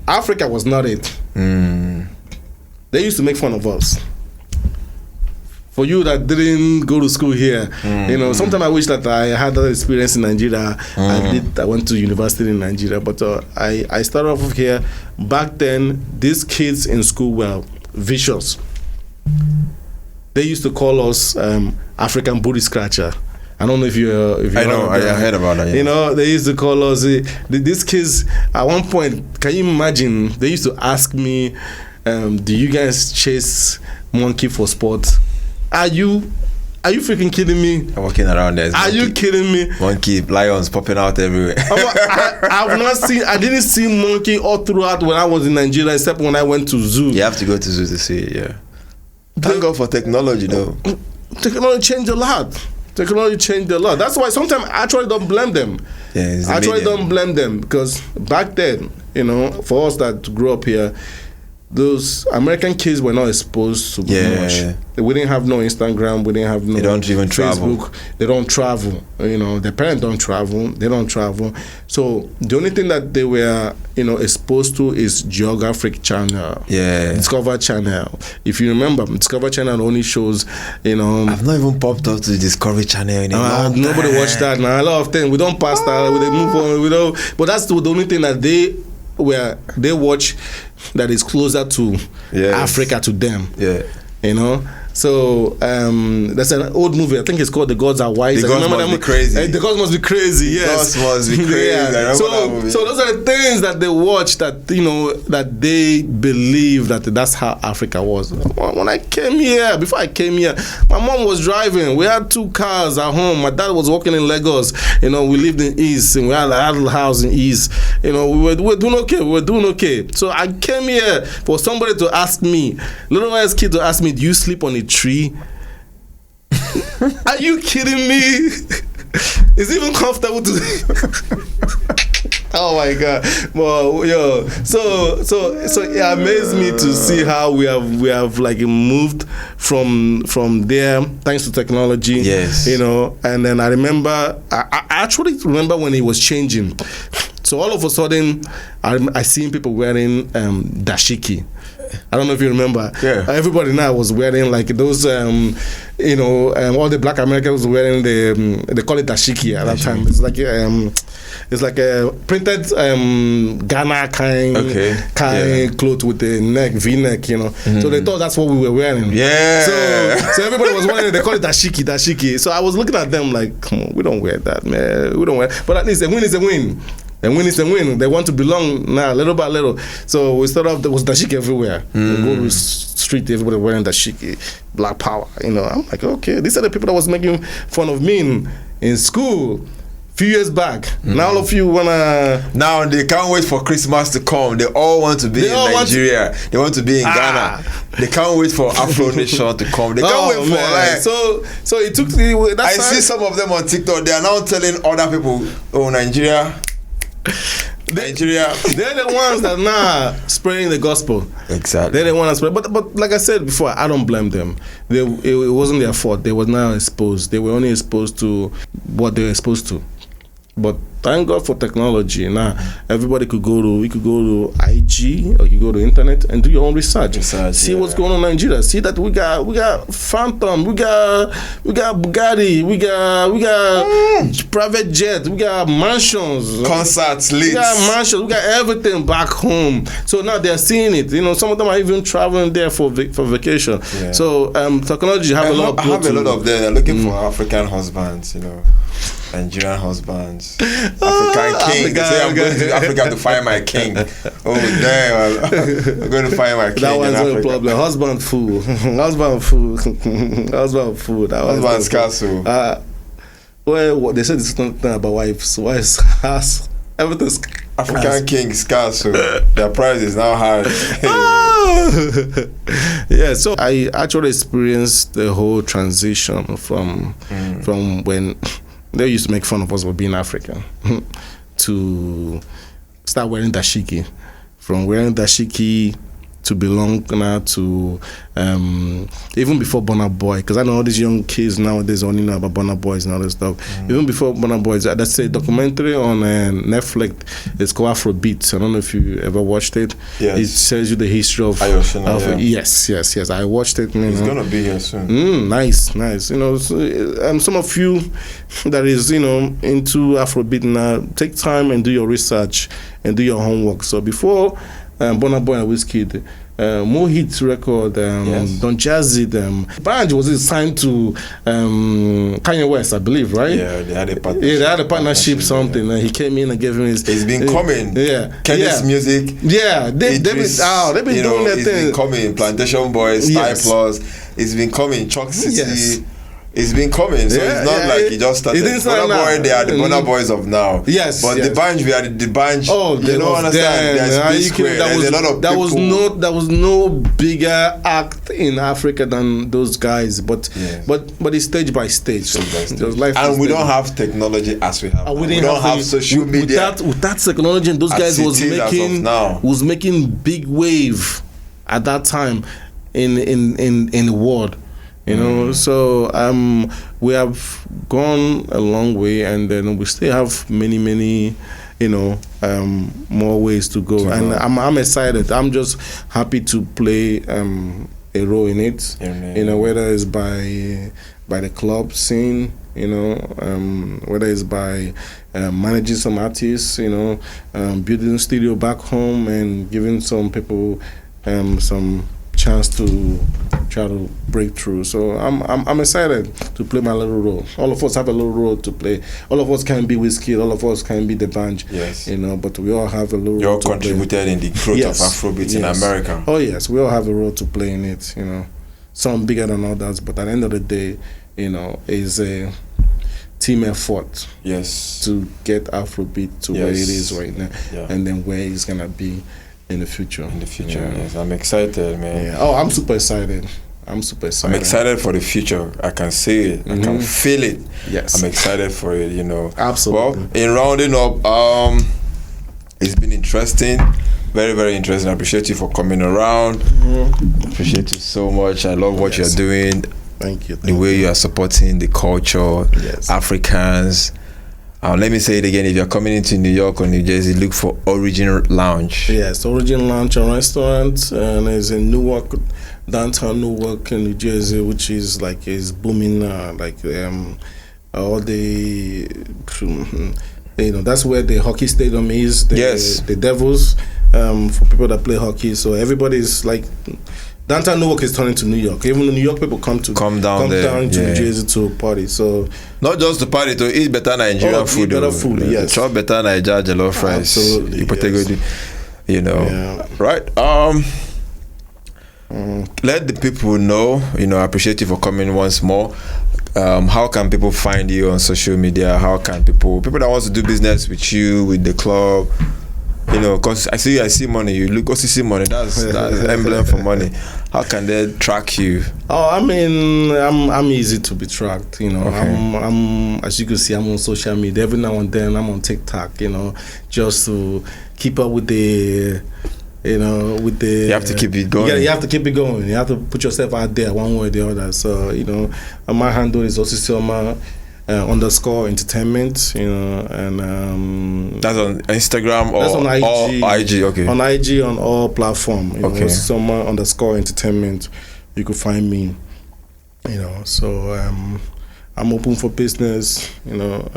Africa was not it. They used to make fun of us. For you that didn't go to school here, sometimes I wish that I had that experience in Nigeria. I went to university in Nigeria, but I started off here. Back then, these kids in school were vicious. They used to call us African booty scratcher. I don't know if you I know. I heard about that. Yeah. They used to call us these kids. At one point, can you imagine? They used to ask me, "Do you guys chase monkey for sport? Are you freaking kidding me? I'm walking around there. Are you kidding me? Monkey, lions popping out everywhere. I didn't see monkey all throughout when I was in Nigeria, except when I went to zoo. You have to go to zoo to see it. Yeah. Thank God for technology, though. Technology changed a lot. That's why sometimes I actually don't blame them. Yeah, I actually don't blame them because back then, for us that grew up here, those American kids were not exposed to much. We didn't have no Instagram. We didn't have no. They don't even Facebook. travel. They don't travel. Their parents don't travel. They don't travel. So the only thing that they were, exposed to is Geographic Channel. Yeah. Discover Channel. If you remember, Discover Channel only shows, I've not even popped up to Discovery Channel anymore. Nobody watched that now. A lot of things we don't pass that. We move on. We don't. But that's the only thing that they watch that is closer to Africa to them. Yeah. So there's an old movie. I think it's called The Gods Are Wise. The Gods Must Be Crazy. The Gods Must Be Crazy. Yes. The Gods Must Be Crazy. Yeah. So those are the things that they watch that that they believe that's how Africa was. When I came here, before I came here, my mom was driving. We had 2 cars at home. My dad was working in Lagos. We lived in East, and we had a little house in East. We were doing okay. We were doing okay. So I came here for somebody to ask me, little ass kid to ask me, do you sleep on a tree? Are you kidding me? It's even comfortable to oh my god. Well, so it amazed me to see how we have like moved from there thanks to technology. Yes. And then I actually remember when it was changing. So all of a sudden I seen people wearing dashiki. I don't know if you remember. Yeah. Everybody now was wearing like those, all the black Americans were wearing they call it dashiki at that time. It's like a printed Ghana kind cloth with the neck, V-neck, So they thought that's what we were wearing. Yeah. So everybody was wearing it. They call it dashiki. So I was looking at them like, come on, we don't wear that, man. We don't wear. But at least a win is a win. And win is a win. They want to belong now, little by little. So we started off, there was dashiki everywhere. We go to the street, everybody wearing dashiki, black power. I'm like, okay, these are the people that was making fun of me in school a few years back. Now all of you wanna. Now they can't wait for Christmas to come. They all want to be in Nigeria. They want to be in Ghana. They can't wait for Afro Nation to come. They can't wait for So it took the. I see some of them on TikTok. They are now telling other people, "Oh, Nigeria." Nigeria. They're the ones that now spreading the gospel. Exactly. They're the ones that spread. But like I said before, I don't blame them. It wasn't their fault. They were now exposed. They were only exposed to what they were exposed to. But thank God for technology. Now everybody could go to IG or you go to internet and do your own research. See what's going on in Nigeria. See that we got Phantom, we got Bugatti, we got private jet, we got mansions, concerts, we got mansions, we got everything back home. So now they're seeing it. You know, some of them are even traveling there for vacation. Yeah. So technology have a lot of them. They're looking for African husbands. You know. Nigerian husbands, African king. They say I'm going to Africa to find my king. Oh damn! I'm going to find my king. That one's no problem. Husband food, husband food. Husband scarce. Well, they said this thing about wives. Wives has everything's African king scarce. Their price is now hard. Yeah, so I actually experienced the whole transition from when they used to make fun of us for being African to start wearing dashiki. From wearing dashiki to belong now to even before Burna Boy, because I know all these young kids nowadays only know about Burna Boys and all this stuff. Even before Burna Boys, that's a documentary on Netflix. It's called Afrobeats. I don't know if you ever watched it. Yes. It tells you the history of Yes. I watched it. It's gonna be here soon. Nice. You know, some of you that is into Afrobeat now, take time and do your research and do your homework. So before Burna Boy and Wizkid, More Hits record, Don Jazzy, Banj was signed to Kanye West, I believe, right? Yeah, they had a partnership. Yeah, they had a partnership, something. And he came in and gave him his. It's been coming. Kenny's music. Yeah, they've been doing their thing. It's been coming. Plantation Boys, Style Plus. It's been coming. Chalk City. Yes. It's been coming, so it's not like he just started. Burna Boy, they are the Burna Boys of now. Yes, but the Banj, we are the Banj. Oh, you don't understand. There's a lot of people. There was no bigger act in Africa than those guys. But it's stage by stage. And we don't have technology as we have. We don't have social media. With that technology, and those guys was making big wave at that time in the world. You know, so we have gone a long way, and then we still have many, more ways to go. And I'm excited. I'm just happy to play a role in it. Whether it's by the club scene, whether it's by managing some artists, building a studio back home and giving some people some chance to try to break through. So I'm excited to play my little role. All of us have a little role to play. All of us can be Wizkid. All of us can be the Banj. Yes. But we all have a little role to play. You all contributed in the growth of Afrobeat in America. Oh yes, we all have a role to play in it. Some bigger than others, but at the end of the day, is a team effort. Yes. To get Afrobeat to where it is right now, and then where it's gonna be in the future. Yes, I'm excited, man. Yeah. Oh, I'm super excited. I'm excited for the future. I can see it. I can feel it. Yes. I'm excited for it, Absolutely. Well, in rounding up, it's been interesting. Very, very interesting. I appreciate you for coming around. Appreciate you so much. I love what you're doing. Thank you. The way you are supporting the culture, Africans. Let me say it again. If you're coming into New York or New Jersey, look for Origin Lounge. Yes, Origin Lounge, a restaurant, and it's in Newark, downtown Newark in New Jersey, which is booming. All the, that's where the hockey stadium is. The Devils, for people that play hockey. So everybody's downtown Newark is turning to New York. Even the New York people come down to New Jersey to party. So not just to party, to eat better Nigerian food. Eat better food, yes. Chop better Nigerian jollof rice. Absolutely. Right. Let the people know. I appreciate you for coming once more. How can people find you on social media? How can people that want to do business with you, with the club, You know, because I see money. You look Osisi money. That's emblem for money. How can they track you? Oh, I mean, I'm easy to be tracked. You know, Okay. I'm as you can see, I'm on social media. Every now and then, I'm on TikTok. You know, just to keep up with the. You know, with the You have to keep it going. Yeah, you have to keep it going. You have to put yourself out there one way or the other. So, you know, my handle is Osisioma _ Entertainment. You know, and that's on Instagram or that's on IG. All IG, okay. On IG on all platform. You know, Okay. Osisioma _ Entertainment. You could find me. You know, so I'm open for business. You know.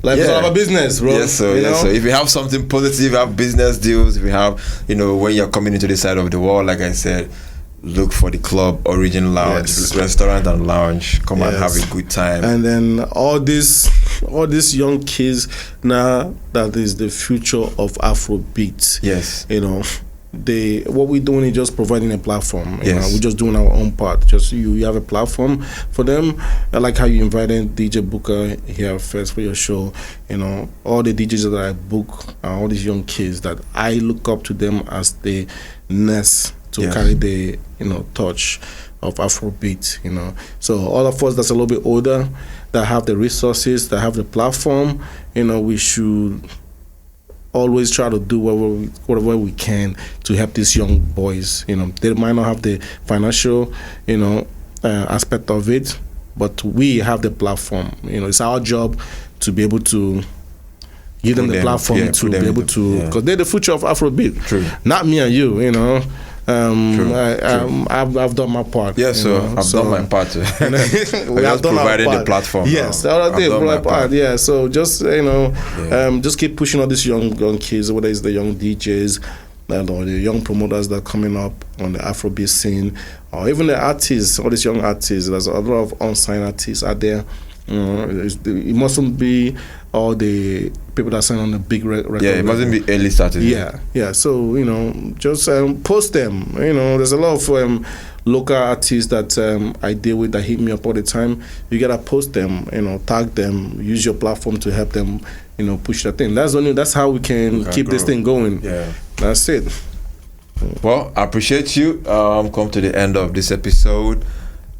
Life is all about business, bro. Yes, sir. You Yes, know? sir. If you have something positive, have business deals. If you have, you know, when you're coming into the side of the wall, like I said, look for the club, Origin Lounge, Yes. restaurant and lounge. Come and have a good time. And then all these young kids now, that is the future of Afrobeats. Yes. You know, what we're doing is just providing a platform. You Yes. know, we're just doing our own part. Just you have a platform for them. I like how you invited DJ Booker here first for your show. You know, all the DJs that I book are all these young kids that I look up to them as the next to carry the, you know, touch of Afrobeat. You know, so all of us that's a little bit older, that have the resources, that have the platform, you know, we should always try to do whatever we can to help these young boys. You know, they might not have the financial, you know, aspect of it, but we have the platform. You know, it's our job to be able to give them the platform to be able to, because they're the future of Afrobeat. True. Not me and you. You know. True. I've done my part. Yes, sir. I've done my part. We have done provided our the platform. Yes, I've done my part. Yeah, so just, you know, just keep pushing all these young kids, whether it's the young DJs or the young promoters that are coming up on the Afrobeat scene, or even the artists, all these young artists. There's a lot of unsigned artists out there. It mustn't be all the people that sign on the big record. Yeah, it mustn't be early started. Yeah. So, you know, just post them. You know, there's a lot of local artists that I deal with that hit me up all the time. You gotta post them. You know, tag them. Use your platform to help them. You know, push that thing. That's how we can keep this thing going. Yeah, that's it. Well, I appreciate you. Come to the end of this episode.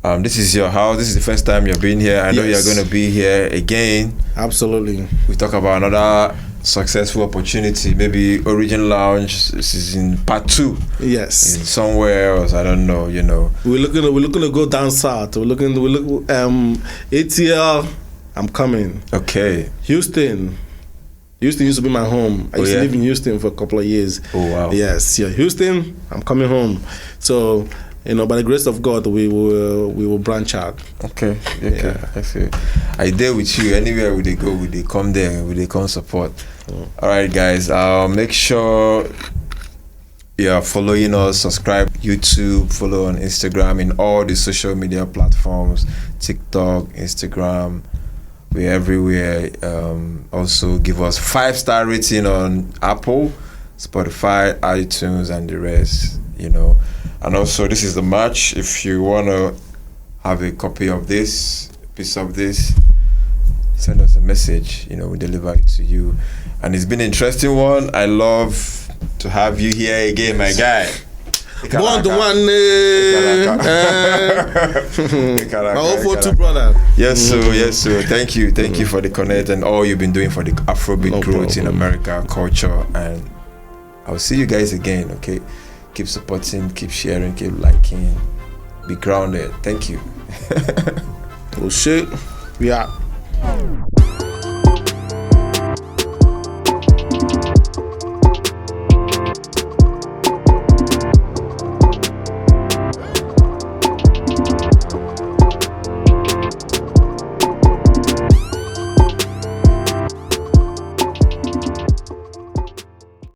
This is your house. This is the first time you've been here. I know you're going to be here again. Absolutely. We talk about another successful opportunity. Maybe Origin Lounge. This is in part 2. Yes. In somewhere else. I don't know. You know. We're looking to go down south. We're looking. ATL. I'm coming. Okay. Houston used to be my home. I used to live in Houston for a couple of years. Oh wow. Yes. Yeah. Houston. I'm coming home. So, you know, by the grace of God, we will branch out. Okay. I see. I there with you. Anywhere we they go, we they come there, we they come support. All right, guys. Make sure you are following us. Subscribe YouTube. Follow on Instagram in all the social media platforms. TikTok, Instagram. We're everywhere. Also, give us 5-star rating on Apple, Spotify, iTunes, and the rest. You know. And also, this is the match. If you want to have a copy of this, piece of this, send us a message. You know, we deliver it to you. And it's been an interesting one. I love to have you here again, my guy. My 042 brother. Yes, sir. Thank you for the connect and all you've been doing for the Afrobeat growth in America, culture. And I'll see you guys again, okay? Keep supporting, keep sharing, keep liking. Be grounded. Thank you. Oh shit. We out.